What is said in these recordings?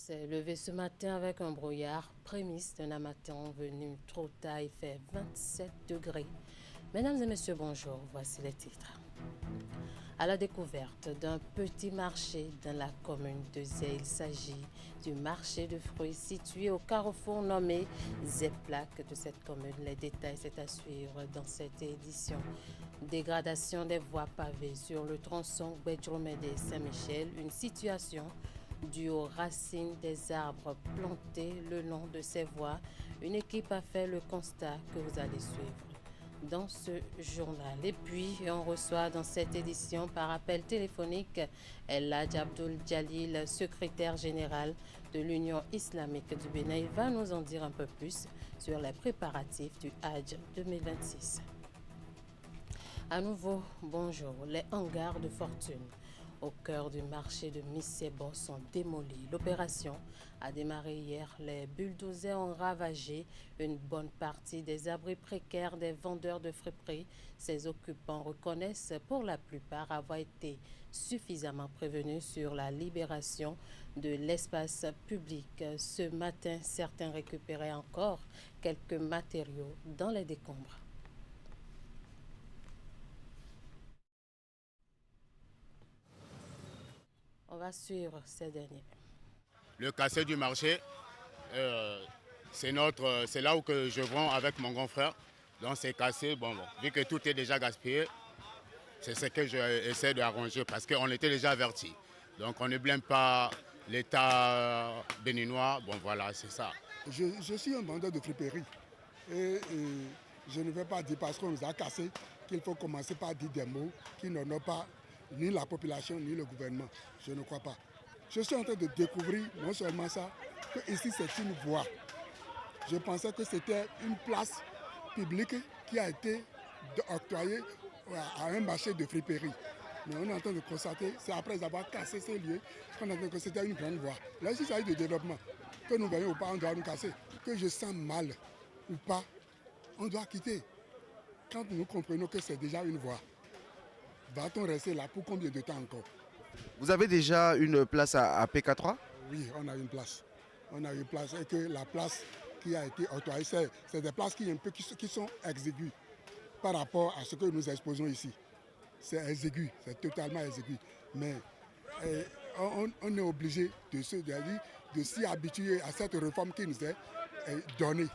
s'est levé ce matin avec un brouillard, prémisse d'un matin venu trop tard. Il fait 27 degrés. Mesdames et messieurs, bonjour. Voici les titres. À la découverte d'un petit marché dans la commune de Zé, il s'agit du marché de fruits situé au carrefour nommé Zeplac de cette commune. Les détails, c'est à suivre dans cette édition. Dégradation des voies pavées sur le tronçon Bedjomede-Saint-Michel, une situation due aux racines des arbres plantés le long de ces voies. Une équipe a fait le constat que vous allez suivre dans ce journal. Et puis, on reçoit dans cette édition par appel téléphonique El Hadj Abdoul Jalil, secrétaire général de l'Union islamique du Bénin. Il va nous en dire un peu plus sur les préparatifs du Hajj 2026. À nouveau, bonjour. Les hangars de fortune au cœur du marché de Missebo sont démolis. L'opération a démarré hier. Les bulldozers ont ravagé une bonne partie des abris précaires des vendeurs de friperies. Ces occupants reconnaissent pour la plupart avoir été suffisamment prévenus sur la libération de l'espace public. Ce matin, certains récupéraient encore quelques matériaux dans les décombres. On va suivre ces derniers. Le cassé du marché, c'est là où que je vends avec mon grand frère. Donc c'est cassé, vu que tout est déjà gaspillé, c'est ce que j'essaie d'arranger parce qu'on était déjà avertis. Donc on ne blâme pas l'État béninois, voilà, c'est ça. Je suis un vendeur de friperie et je ne vais pas dire parce qu'on nous a cassé qu'il faut commencer par dire des mots qui n'honorent pas ni la population ni le gouvernement. Je ne crois pas. Je suis en train de découvrir non seulement ça, que ici c'est une voie. Je pensais que c'était une place publique qui a été octroyée à un marché de friperie. Mais on est en train de constater, c'est après avoir cassé ces lieux, qu'on a vu que c'était une grande voie. Là, si ça a eu de développement, que nous voyons ou pas, on doit nous casser. Que je sens mal ou pas, on doit quitter. Quand nous comprenons que c'est déjà une voie, va-t-on rester là pour combien de temps encore? Vous avez déjà une place à PK3? Oui, on a une place. On a une place et que la place qui a été octroyée, c'est des places qui sont exiguës par rapport à ce que nous exposons ici. C'est exigu, c'est totalement exigu. Mais on est obligé de s'y habituer à cette réforme qui nous est donnée.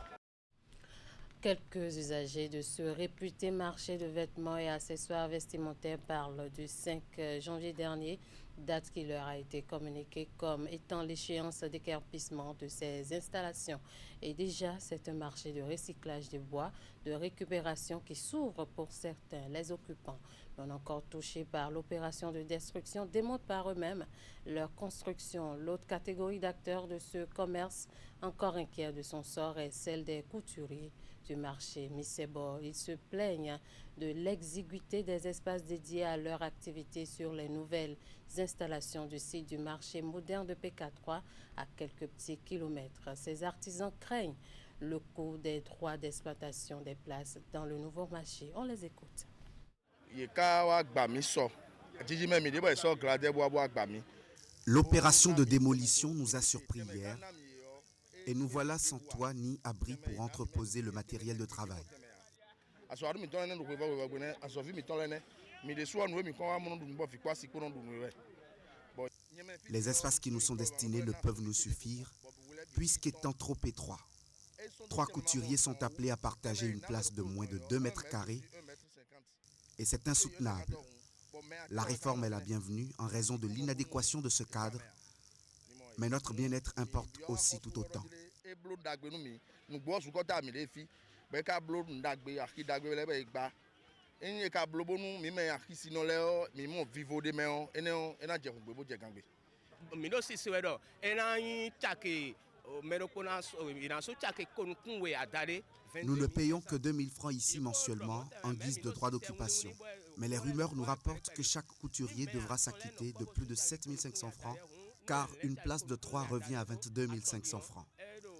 Quelques usagers de ce réputé marché de vêtements et accessoires vestimentaires parlent du 5 janvier dernier, date qui leur a été communiquée comme étant l'échéance d'écarpissement de ces installations. Et déjà, c'est un marché de recyclage des bois, de récupération qui s'ouvre pour certains. Les occupants, non encore touchés par l'opération de destruction, démontent par eux-mêmes leur construction. L'autre catégorie d'acteurs de ce commerce, encore inquiet de son sort, est celle des couturiers du marché Missebo. Ils se plaignent de l'exiguïté des espaces dédiés à leur activité sur les nouvelles installations du site du marché moderne de PK3 à quelques petits kilomètres. Ces artisans craignent le coût des droits d'exploitation des places dans le nouveau marché. On les écoute. L'opération de démolition nous a surpris hier et nous voilà sans toit ni abri pour entreposer le matériel de travail. Les espaces qui nous sont destinés ne peuvent nous suffire puisqu'étant trop étroits. 3 couturiers sont appelés à partager une place de moins de 2 mètres carrés et c'est insoutenable. La réforme est la bienvenue en raison de l'inadéquation de ce cadre, mais notre bien-être importe aussi tout autant. Nous ne payons que 2000 francs ici mensuellement en guise de droit d'occupation. Mais les rumeurs nous rapportent que chaque couturier devra s'acquitter de plus de 7500 francs car une place de 3 revient à 22 500 francs.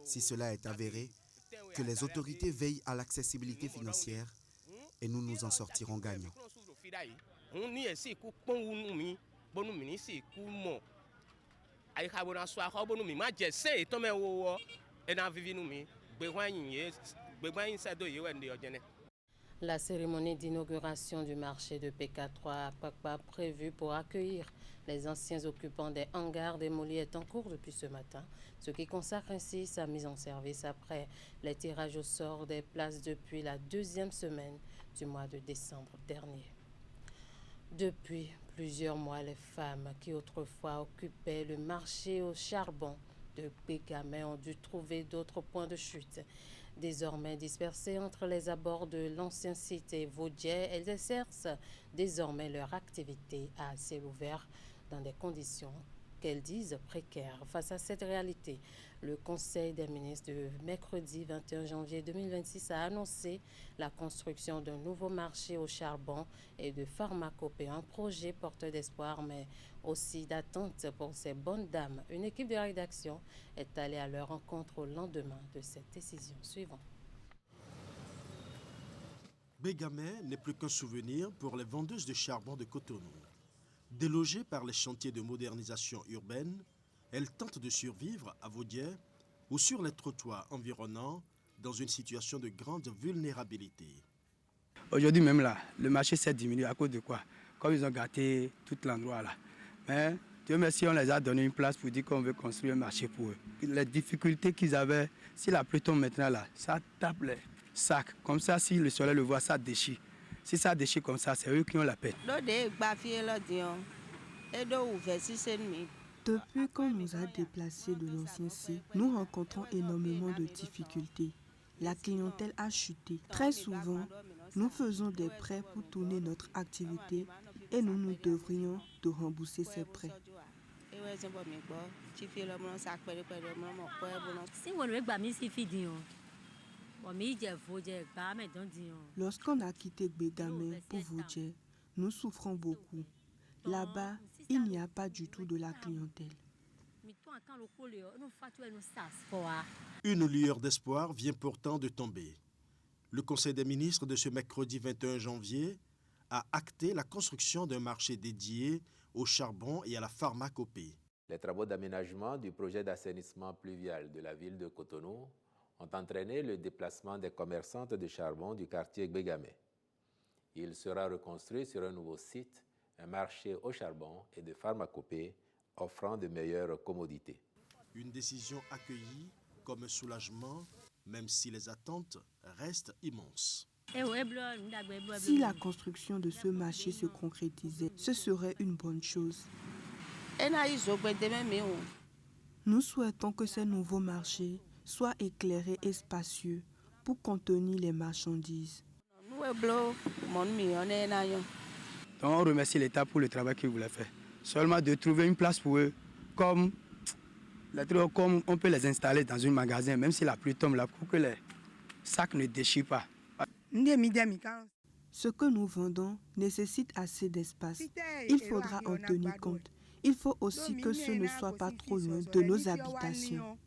Si cela est avéré, que les autorités veillent à l'accessibilité financière et nous nous en sortirons gagnants. La cérémonie d'inauguration du marché de PK3 à Pakpa prévue pour accueillir les anciens occupants des hangars démolis est en cours depuis ce matin, ce qui consacre ainsi sa mise en service après les tirages au sort des places depuis la deuxième semaine du mois de décembre dernier. Depuis plusieurs mois, les femmes qui autrefois occupaient le marché au charbon de Bégamé ont dû trouver d'autres points de chute. Désormais dispersées entre les abords de l'ancien site et Vaudier, elles exercent désormais leur activité à ciel ouvert dans des conditions qu'elles disent précaires. Face à cette réalité, le Conseil des ministres de mercredi 21 janvier 2026 a annoncé la construction d'un nouveau marché au charbon et de pharmacopée, un projet porteur d'espoir mais aussi d'attente pour ces bonnes dames. Une équipe de rédaction est allée à leur rencontre au lendemain de cette décision. Suivant. Bégamé n'est plus qu'un souvenir pour les vendeuses de charbon de Cotonou. Délogées par les chantiers de modernisation urbaine, elles tentent de survivre à Vaudier ou sur les trottoirs environnants dans une situation de grande vulnérabilité. Aujourd'hui même là, le marché s'est diminué à cause de quoi? Comme ils ont gâté tout l'endroit là. Mais Dieu merci, on les a donné une place pour dire qu'on veut construire un marché pour eux. Les difficultés qu'ils avaient, si la pluie tombe maintenant là, ça tape les sacs. Comme ça, si le soleil le voit, ça déchire. Si ça déchire comme ça, c'est eux qui ont la paix. Depuis qu'on nous a déplacés de l'ancien site, nous rencontrons énormément de difficultés. La clientèle a chuté. Très souvent, nous faisons des prêts pour tourner notre activité et nous devrions de rembourser ces prêts. Lorsqu'on a quitté Bégamé pour Vaudier, nous souffrons beaucoup. Là-bas, il n'y a pas du tout de la clientèle. Une lueur d'espoir vient pourtant de tomber. Le Conseil des ministres de ce mercredi 21 janvier a acté la construction d'un marché dédié au charbon et à la pharmacopée. Les travaux d'aménagement du projet d'assainissement pluvial de la ville de Cotonou ont entraîné le déplacement des commerçantes de charbon du quartier Bégamé. Il sera reconstruit sur un nouveau site, un marché au charbon et de pharmacopée offrant de meilleures commodités. Une décision accueillie comme un soulagement, même si les attentes restent immenses. Si la construction de ce marché se concrétisait, ce serait une bonne chose. Nous souhaitons que ce nouveau marché soit éclairé et spacieux pour contenir les marchandises. Donc on remercie l'État pour le travail qu'il voulait faire. Seulement de trouver une place pour eux, comme on peut les installer dans un magasin, même si la pluie tombe là, pour que les sacs ne déchirent pas. Ce que nous vendons nécessite assez d'espace. Il faudra en tenir compte. Il faut aussi que ce ne soit pas trop loin de nos habitations.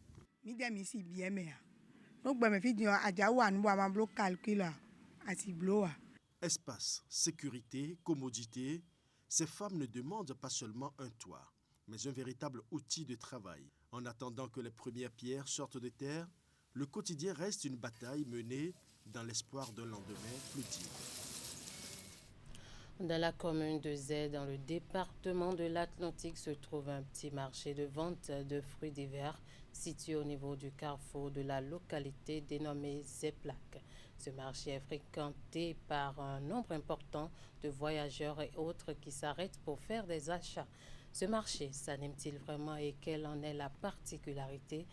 Espace, sécurité, commodité, ces femmes ne demandent pas seulement un toit, mais un véritable outil de travail. En attendant que les premières pierres sortent de terre, le quotidien reste une bataille menée dans l'espoir d'un lendemain plus digne. Dans la commune de Z, dans le département de l'Atlantique, se trouve un petit marché de vente de fruits d'hiver situé au niveau du carrefour de la localité dénommée Zeplak. Ce marché est fréquenté par un nombre important de voyageurs et autres qui s'arrêtent pour faire des achats. Ce marché s'anime-t-il vraiment et quelle en est la particularité?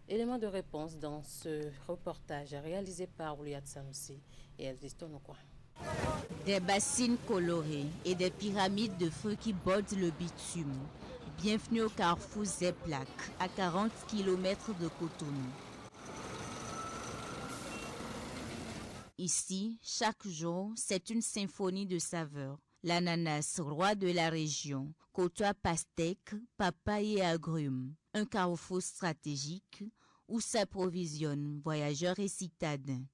Élément de réponse dans ce reportage réalisé par Ouliat Sanoussi et Elvis Tonokwa. Des bassines colorées et des pyramides de feu qui bordent le bitume. Bienvenue au carrefour Zeplak, à 40 km de Cotonou. Ici, chaque jour, c'est une symphonie de saveurs. L'ananas, roi de la région, côtoie pastèque, papaye et agrumes. Un carrefour stratégique où s'approvisionnent voyageurs et citadins.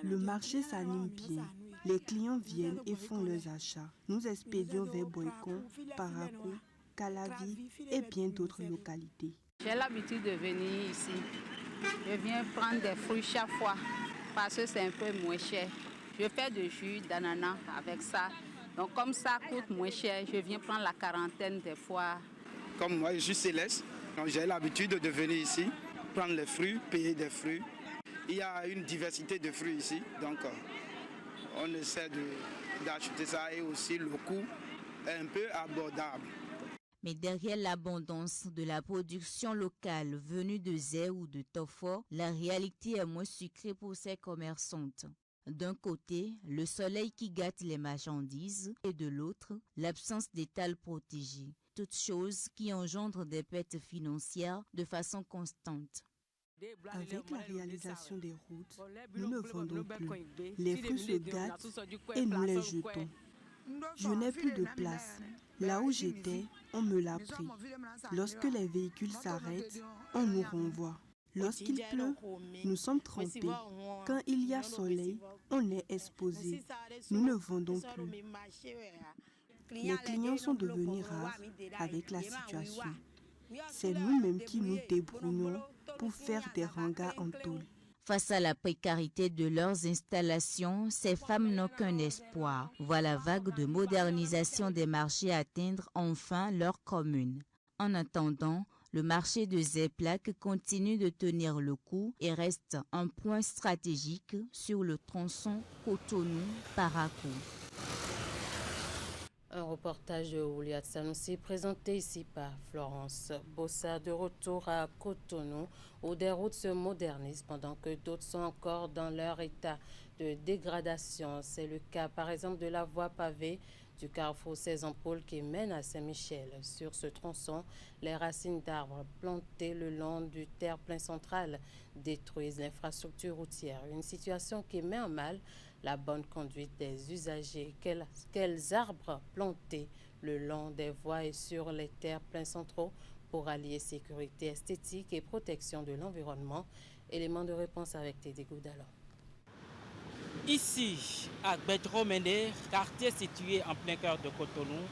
Le marché s'anime bien. Les clients viennent et font leurs achats. Nous expédions vers Boycon, Parakou Calavi et bien d'autres localités. J'ai l'habitude de venir ici. Je viens prendre des fruits chaque fois parce que c'est un peu moins cher. Je fais du jus d'ananas avec ça. Donc comme ça coûte moins cher, je viens prendre la quarantaine des fois. Comme moi, je suis Céleste. J'ai l'habitude de venir ici, prendre les fruits, payer des fruits. Il y a une diversité de fruits ici, donc on essaie d'acheter ça et aussi le coût est un peu abordable. Mais derrière l'abondance de la production locale venue de Zé ou de Tofor, la réalité est moins sucrée pour ces commerçantes. D'un côté, le soleil qui gâte les marchandises et de l'autre, l'absence d'étals protégés. Toutes choses qui engendrent des pertes financières de façon constante. Avec la réalisation des routes, nous ne vendons plus. Les fruits se gâtent et nous les jetons. Je n'ai plus de place. Là où j'étais, on me l'a pris. Lorsque les véhicules s'arrêtent, on nous renvoie. Lorsqu'il pleut, nous sommes trempés. Quand il y a soleil, on est exposé. Nous ne vendons plus. Les clients sont devenus rares avec la situation. C'est nous-mêmes qui nous débrouillons pour faire des rangas en tôle. Face à la précarité de leurs installations, ces femmes n'ont qu'un espoir. Voir la vague de modernisation des marchés atteindre enfin leur commune. En attendant, le marché de Zéplac continue de tenir le coup et reste un point stratégique sur le tronçon Cotonou-Parakou. Un reportage de Ouliat Sanoussi présenté ici par Florence Bossa, de retour à Cotonou où des routes se modernisent pendant que d'autres sont encore dans leur état de dégradation. C'est le cas par exemple de la voie pavée du carrefour 16 Ampoules qui mène à Saint-Michel. Sur ce tronçon, les racines d'arbres plantées le long du terre-plein central détruisent l'infrastructure routière. Une situation qui met en mal la bonne conduite des usagers. Quels arbres plantés le long des voies et sur les terre-pleins centraux pour allier sécurité esthétique et protection de l'environnement? Élément de réponse avec Teddy Goudalon. Ici, à Bedromene, quartier situé en plein cœur de Cotonou,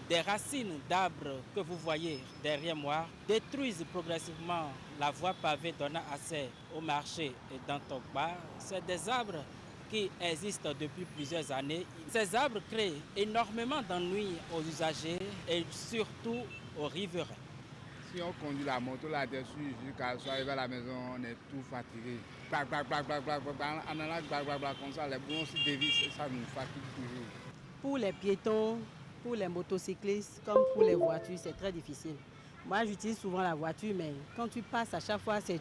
des racines d'arbres que vous voyez derrière moi détruisent progressivement la voie pavée donnant accès au marché et d'Antokba. C'est des arbres qui existent depuis plusieurs années. Ces arbres créent énormément d'ennuis aux usagers et surtout aux riverains. Si on conduit la moto là-dessus jusqu'à arriver à la maison, on est tout fatigué. Comme ça, les boulons se dévissent et ça nous fatigue toujours. Pour les piétons, pour les motocyclistes, comme pour les voitures, c'est très difficile. Moi, j'utilise souvent la voiture, mais quand tu passes à chaque fois, ça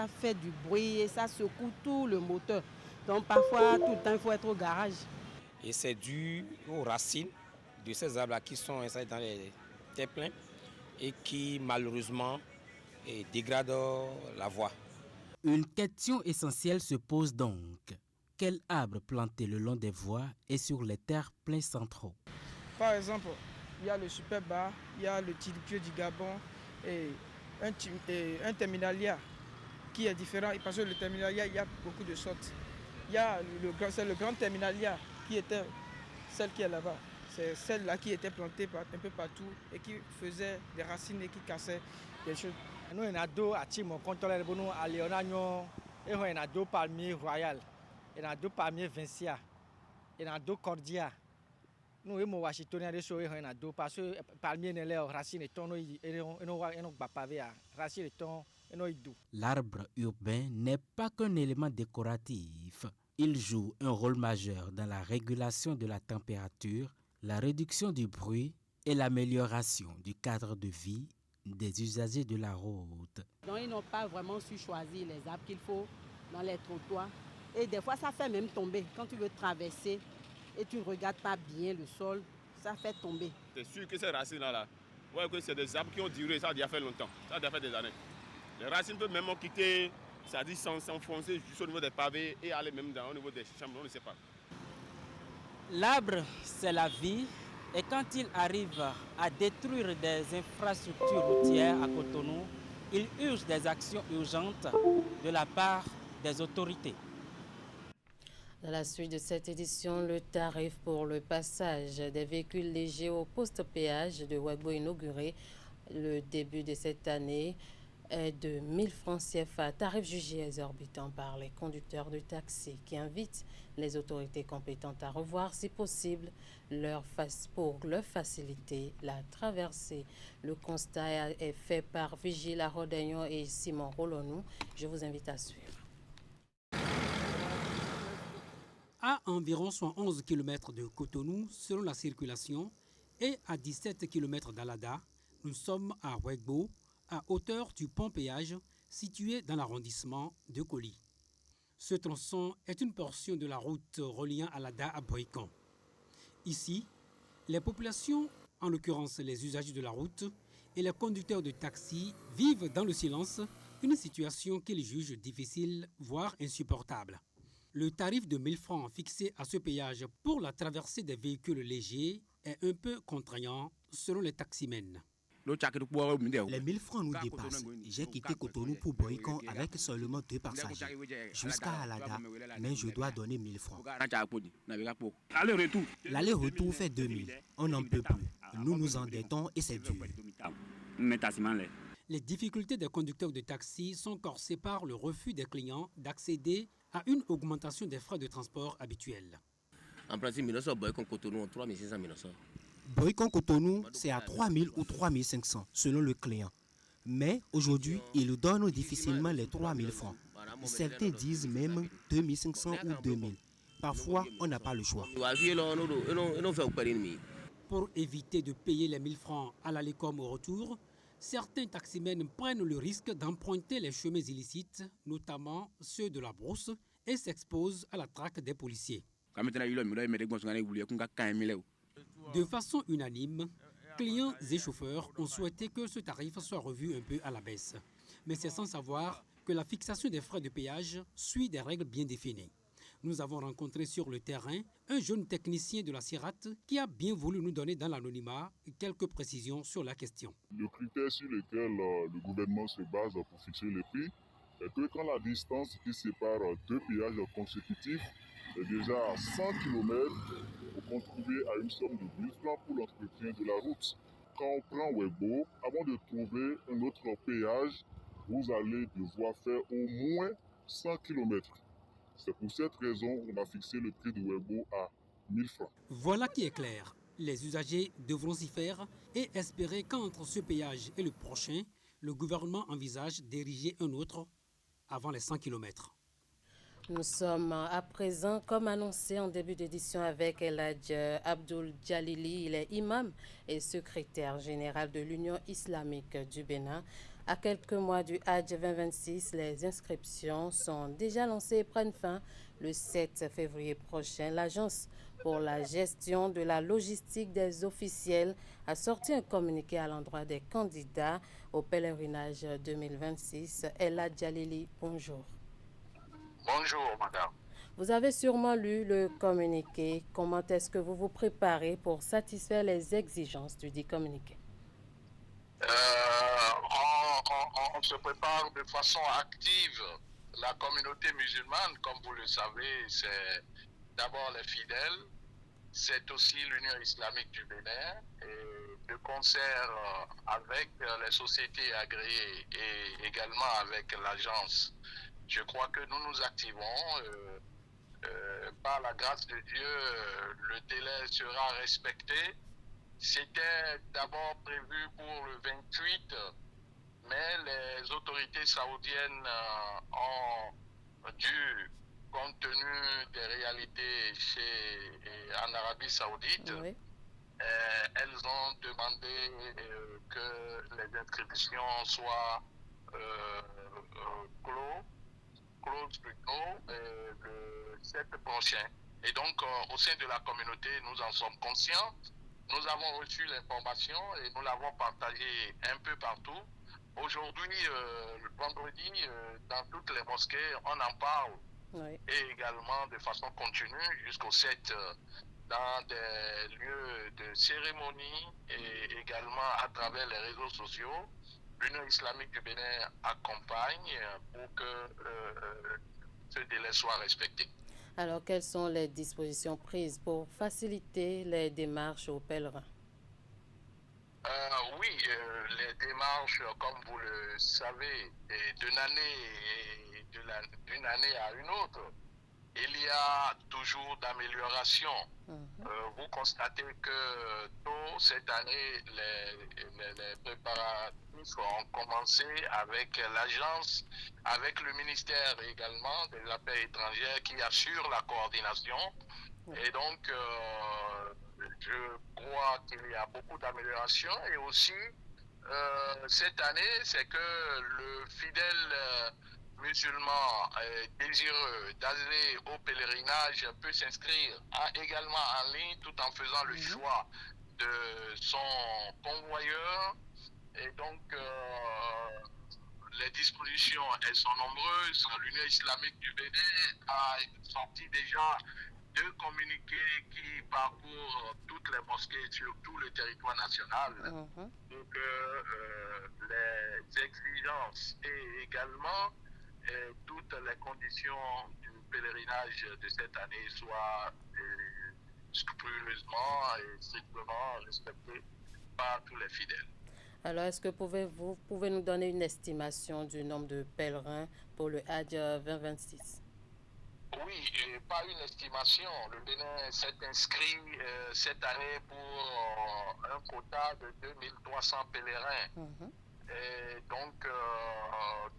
fait du bruit et ça secoue tout le moteur. Donc parfois, tout le temps, il faut être au garage. Et c'est dû aux racines de ces arbres-là qui sont installés dans les terre-pleins et qui malheureusement dégradent la voie. Une question essentielle se pose donc. Quel arbre planter le long des voies et sur les terre-pleins centraux? Par exemple, il y a le superba, il y a le tidicure du Gabon et un terminalia qui est différent parce que le terminalia, il y a beaucoup de sortes. Il y a le grand terminalia qui était celle qui est là-bas. C'est celle-là qui était plantée un peu partout et qui faisait des racines et qui cassait des choses. Nous, on a deux à Timon, contre les bonus à Léonagnon, et on a deux palmiers royales, on a deux palmiers Vincia, on a deux cordia. Nous, on a Washingtonien de souris, on a deux parce que palmiers ne les racines et ton et nos pavé à racines et ton et nos idou. L'arbre urbain n'est pas qu'un élément décoratif. Il joue un rôle majeur dans la régulation de la température, la réduction du bruit et l'amélioration du cadre de vie des usagers de la route. Donc ils n'ont pas vraiment su choisir les arbres qu'il faut dans les trottoirs. Et des fois, ça fait même tomber. Quand tu veux traverser et tu ne regardes pas bien le sol, ça fait tomber. C'est sûr que ces racines-là, ouais, que c'est des arbres qui ont duré, ça a déjà fait longtemps, ça a déjà fait des années. Les racines peuvent même quitter, ça dit s'enfoncer juste au niveau des pavés et aller même au niveau des chambres, on ne sait pas. L'arbre, c'est la vie. Et quand il arrive à détruire des infrastructures routières à Cotonou, il urge des actions urgentes de la part des autorités. Dans la suite de cette édition, le tarif pour le passage des véhicules légers au poste péage de Ouébo inauguré le début de cette année est de 1000 francs CFA, tarif jugé exorbitant par les conducteurs de taxi qui invitent les autorités compétentes à revoir si possible pour leur faciliter la traversée. Le constat est fait par Vigile Arodagnon et Simon Rolonou. Je vous invite à suivre. À environ 111 km de Cotonou selon la circulation et à 17 km d'Alada, nous sommes à Ouébo, à hauteur du pont-péage situé dans l'arrondissement de Koli. Ce tronçon est une portion de la route reliant Alada à Boïkan. Ici, les populations, en l'occurrence les usagers de la route et les conducteurs de taxi, vivent dans le silence une situation qu'ils jugent difficile, voire insupportable. Le tarif de 1000 francs fixé à ce péage pour la traversée des véhicules légers est un peu contraignant selon les taximens. Les 1000 francs nous dépassent. J'ai quitté Cotonou pour Boïkan avec seulement 2 passagers jusqu'à Alada, mais je dois donner 1000 francs. L'aller-retour fait 2000. On n'en peut plus. Nous nous endettons et c'est dur. Les difficultés des conducteurs de taxi sont corsées par le refus des clients d'accéder à une augmentation des frais de transport habituels. En principe, Boïkan-Cotonou, 3600 900. Boïkan-Cotonou, c'est à 3000 ou 3500 selon le client. Mais aujourd'hui, ils donnent difficilement les 3000 francs. Certains disent même 2500 ou 2000. Parfois, on n'a pas le choix. Pour éviter de payer les 1000 francs à l'aller comme au retour, certains taximens prennent le risque d'emprunter les chemins illicites, notamment ceux de la brousse, et s'exposent à la traque des policiers. De façon unanime, clients et chauffeurs ont souhaité que ce tarif soit revu un peu à la baisse. Mais c'est sans savoir que la fixation des frais de péage suit des règles bien définies. Nous avons rencontré sur le terrain un jeune technicien de la CIRAT qui a bien voulu nous donner dans l'anonymat quelques précisions sur la question. Le critère sur lequel le gouvernement se base pour fixer les prix est que quand la distance qui sépare 2 péages consécutifs est déjà à 100 km, vous contribuez à une somme de 1000 francs pour l'entretien de la route. Quand on prend Ouébo, avant de trouver un autre péage, vous allez devoir faire au moins 100 km. C'est pour cette raison qu'on a fixé le prix de Ouébo à 1000 francs. Voilà qui est clair. Les usagers devront s'y faire et espérer qu'entre ce péage et le prochain, le gouvernement envisage d'ériger un autre avant les 100 km. Nous sommes à présent, comme annoncé en début d'édition, avec El Hadj Abdoul Jalili. Il est imam et secrétaire général de l'Union islamique du Bénin. À quelques mois du Hajj 2026, les inscriptions sont déjà lancées et prennent fin le 7 février prochain. L'Agence pour la gestion de la logistique des officiels a sorti un communiqué à l'endroit des candidats au pèlerinage 2026. El Hadj Jalili, bonjour. Bonjour, madame. Vous avez sûrement lu le communiqué. Comment est-ce que vous vous préparez pour satisfaire les exigences du dit communiqué? On se prépare de façon active. La communauté musulmane, comme vous le savez, c'est d'abord les fidèles, c'est aussi l'Union islamique du Bénin, et de concert avec les sociétés agréées et également avec l'agence. Je crois que nous nous activons. Par la grâce de Dieu, le délai sera respecté. C'était d'abord prévu pour le 28, mais les autorités saoudiennes ont dû, compte tenu des réalités en Arabie Saoudite, oui, elles ont demandé que les inscriptions soient closes plutôt le 7 prochain. Et donc, au sein de la communauté, nous en sommes conscients. Nous avons reçu l'information et nous l'avons partagée un peu partout. Aujourd'hui, le vendredi, dans toutes les mosquées, on en parle. Oui. Et également de façon continue jusqu'au 7 dans des lieux de cérémonie et également à travers les réseaux sociaux. L'Union islamique du Bénin accompagne pour que ce délai soit respecté. Alors, quelles sont les dispositions prises pour faciliter les démarches aux pèlerins? Oui, les démarches, comme vous le savez, d'une année à une autre, il y a toujours d'améliorations. Vous constatez que tôt cette année, les préparatifs ont commencé avec l'agence, avec le ministère également des Affaires étrangères qui assure la coordination. Et donc, je crois qu'il y a beaucoup d'améliorations. Et aussi, cette année, c'est que le fidèle musulman désireux d'aller au pèlerinage peut s'inscrire également en ligne tout en faisant le choix de son convoyeur. Et donc, les dispositions, elles sont nombreuses. L'Union islamique du Bénin a sorti déjà 2 communiqués qui parcourent toutes les mosquées sur tout le territoire national. Donc, les exigences et également toutes les conditions du pèlerinage de cette année soient scrupuleusement et strictement respectées par tous les fidèles. Alors, est-ce que vous pouvez nous donner une estimation du nombre de pèlerins pour le Hajj 2026? Oui, pas une estimation. Le Bénin s'est inscrit cette année pour un quota de 2300 pèlerins. Et donc,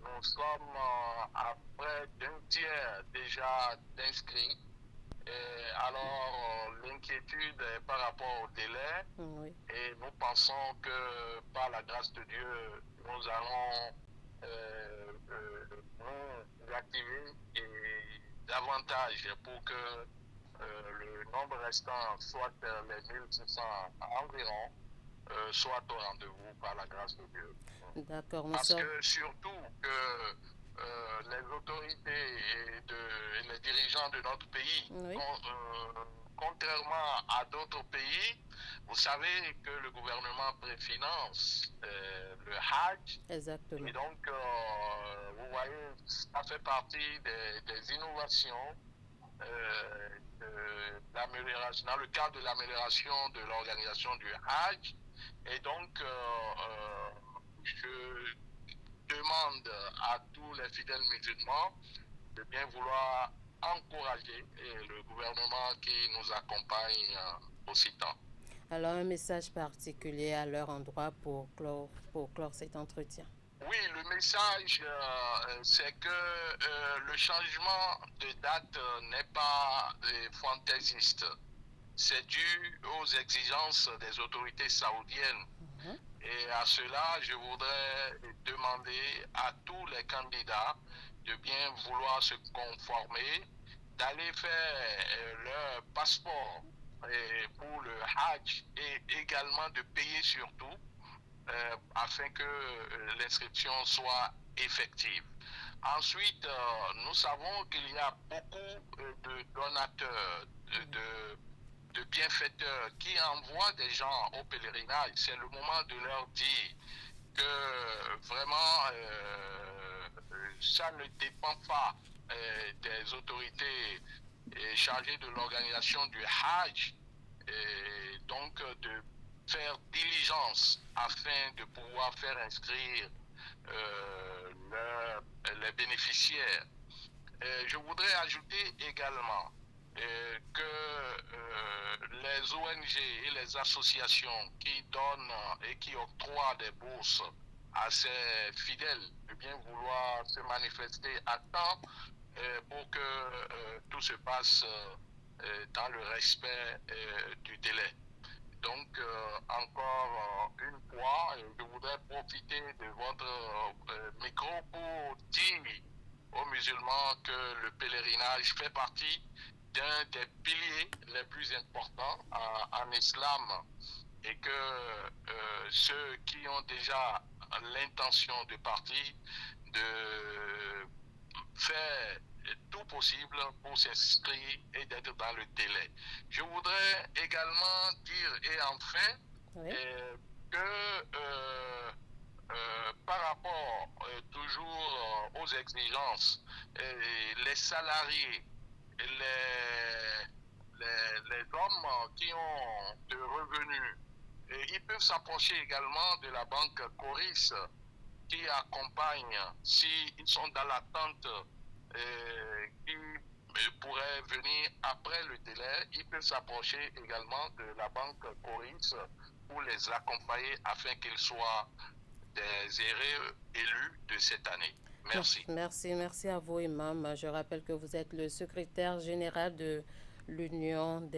nous sommes à près d'un tiers déjà d'inscrits. Alors, l'inquiétude est par rapport au délai. Et nous pensons que par la grâce de Dieu, nous allons nous activer davantage pour que le nombre restant, soit les 1600 environ, soit au rendez-vous par la grâce de Dieu. D'accord, parce que surtout que les autorités et les dirigeants de notre pays, contrairement à d'autres pays, vous savez que le gouvernement préfinance le Hajj. Exactement. Et donc, vous voyez, ça fait partie des innovations dans le cadre de l'amélioration de l'organisation du Hajj. Et donc, je demande à tous les fidèles musulmans de bien vouloir encourager le gouvernement qui nous accompagne aussi tant. Alors, un message particulier à leur endroit pour clore cet entretien? Oui, le message, c'est que le changement de date n'est pas fantaisiste. C'est dû aux exigences des autorités saoudiennes. Et à cela, je voudrais demander à tous les candidats de bien vouloir se conformer, d'aller faire leur passeport pour le Hajj et également de payer surtout afin que l'inscription soit effective. Ensuite, nous savons qu'il y a beaucoup de donateurs, de bienfaiteurs qui envoient des gens au pèlerinage. C'est le moment de leur dire que vraiment ça ne dépend pas des autorités chargées de l'organisation du Hajj, et donc de faire diligence afin de pouvoir faire inscrire les bénéficiaires. Je voudrais ajouter également que les ONG et les associations qui donnent et qui octroient des bourses à ces fidèles de bien vouloir se manifester à temps pour que tout se passe dans le respect du délai. Donc, encore une fois, je voudrais profiter de votre micro pour dire aux musulmans que le pèlerinage fait partie d'un des piliers les plus importants en islam et que ceux qui ont déjà l'intention de partir, de faire tout possible pour s'inscrire et d'être dans le délai. Je voudrais également dire, et enfin, que par rapport toujours aux exigences, les salariés les hommes qui ont de revenus. Et ils peuvent s'approcher également de la banque Coris qui accompagne, s'ils sont dans l'attente, qui pourraient venir après le délai, ils peuvent s'approcher également de la banque Coris pour les accompagner afin qu'ils soient des élus de cette année. Merci. Merci à vous, Imam. Je rappelle que vous êtes le secrétaire général de l'Union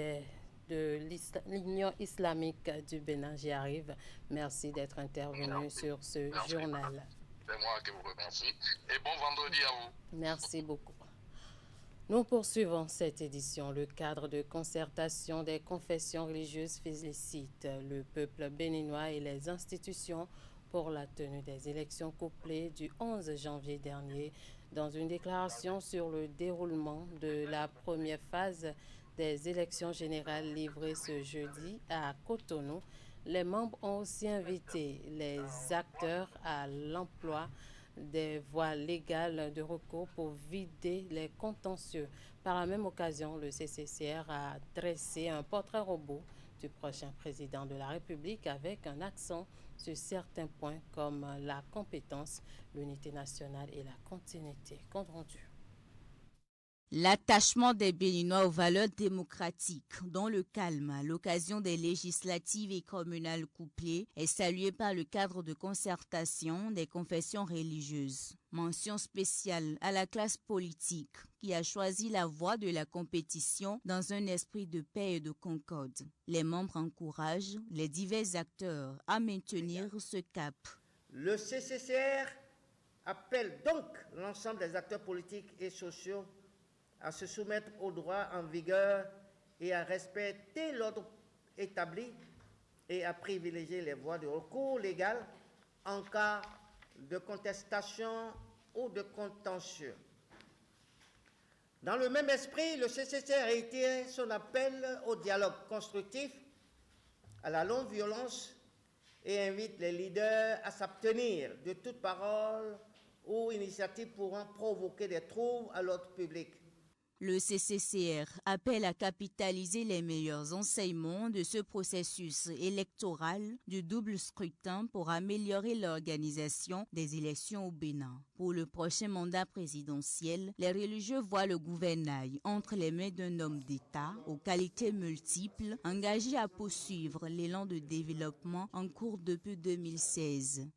islamique du Bénin. J'y arrive. Merci d'être intervenu sur ce journal. C'est moi qui vous remercie. Et bon vendredi à vous. Merci beaucoup. Nous poursuivons cette édition. Le cadre de concertation des confessions religieuses félicite le peuple béninois et les institutions pour la tenue des élections couplées du 11 janvier dernier. Dans une déclaration sur le déroulement de la première phase des élections générales livrées ce jeudi à Cotonou, les membres ont aussi invité les acteurs à l'emploi des voies légales de recours pour vider les contentieux. Par la même occasion, le CCCR a dressé un portrait robot du prochain président de la République avec un accent sur certains points comme la compétence, l'unité nationale et la continuité. Compte rendu. L'attachement des Béninois aux valeurs démocratiques, dont le calme à l'occasion des législatives et communales couplées, est salué par le cadre de concertation des confessions religieuses. Mention spéciale à la classe politique qui a choisi la voie de la compétition dans un esprit de paix et de concorde. Les membres encouragent les divers acteurs à maintenir ce cap. Le CCCR appelle donc l'ensemble des acteurs politiques et sociaux à se soumettre aux droits en vigueur et à respecter l'ordre établi et à privilégier les voies de recours légales en cas de contestation ou de contentieux. Dans le même esprit, le CCC a réitéré son appel au dialogue constructif, à la non-violence et invite les leaders à s'abstenir de toute parole ou initiative pouvant provoquer des troubles à l'ordre public. Le CCCR appelle à capitaliser les meilleurs enseignements de ce processus électoral du double scrutin pour améliorer l'organisation des élections au Bénin. Pour le prochain mandat présidentiel, les religieux voient le gouvernail entre les mains d'un homme d'État aux qualités multiples, engagé à poursuivre l'élan de développement en cours depuis 2016.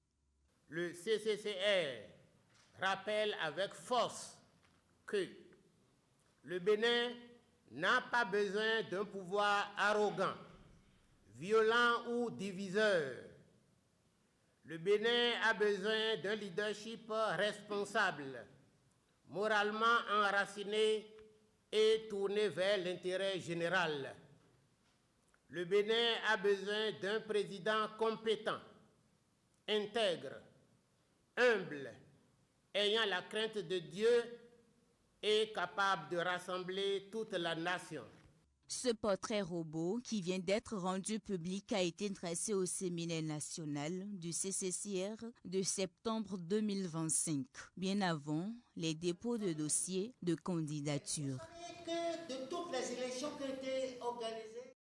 Le CCCR rappelle avec force que le Bénin n'a pas besoin d'un pouvoir arrogant, violent ou diviseur. Le Bénin a besoin d'un leadership responsable, moralement enraciné et tourné vers l'intérêt général. Le Bénin a besoin d'un président compétent, intègre, humble, ayant la crainte de Dieu et capable de rassembler toute la nation. Ce portrait robot qui vient d'être rendu public a été dressé au séminaire national du CCCR de septembre 2025, bien avant les dépôts de dossiers de candidature. De toutes les élections qui ont été organisées.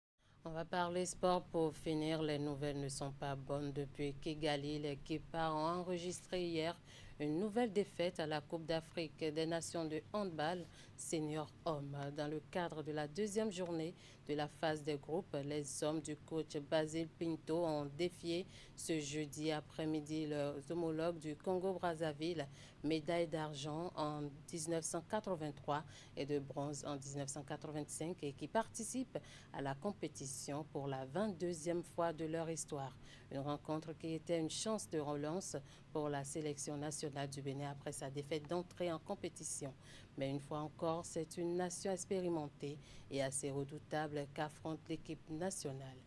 On va parler sport pour finir. Les nouvelles ne sont pas bonnes depuis Kigali. L'équipe a enregistré hier une nouvelle défaite à la Coupe d'Afrique des Nations de handball senior hommes. Dans le cadre de la deuxième journée de la phase des groupes, les hommes du coach Basile Pinto ont défié ce jeudi après-midi leurs homologues du Congo-Brazzaville, médaille d'argent en 1983 et de bronze en 1985 et qui participent à la compétition pour la 22e fois de leur histoire. Une rencontre qui était une chance de relance pour la sélection nationale du Bénin après sa défaite d'entrée en compétition. Mais une fois encore, c'est une nation expérimentée et assez redoutable qu'affronte l'équipe nationale.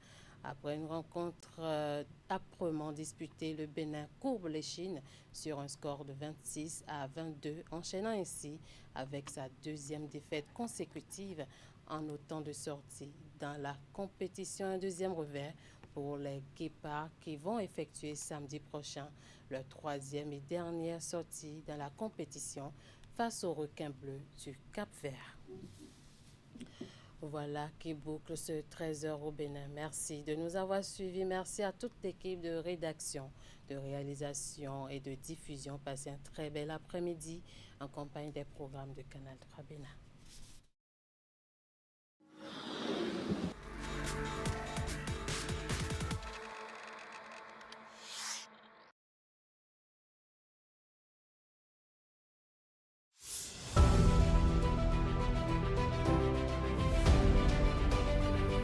Après une rencontre âprement disputée, le Bénin courbe l'échine sur un score de 26-22, enchaînant ainsi avec sa deuxième défaite consécutive en autant de sorties dans la compétition. Un deuxième revers pour les Guépards qui vont effectuer samedi prochain leur troisième et dernière sortie dans la compétition face aux requins bleus du Cap-Vert. Voilà qui boucle ce 13h au Bénin. Merci de nous avoir suivis. Merci à toute l'équipe de rédaction, de réalisation et de diffusion. Passez un très bel après-midi en compagnie des programmes de Canal 3 Bénin.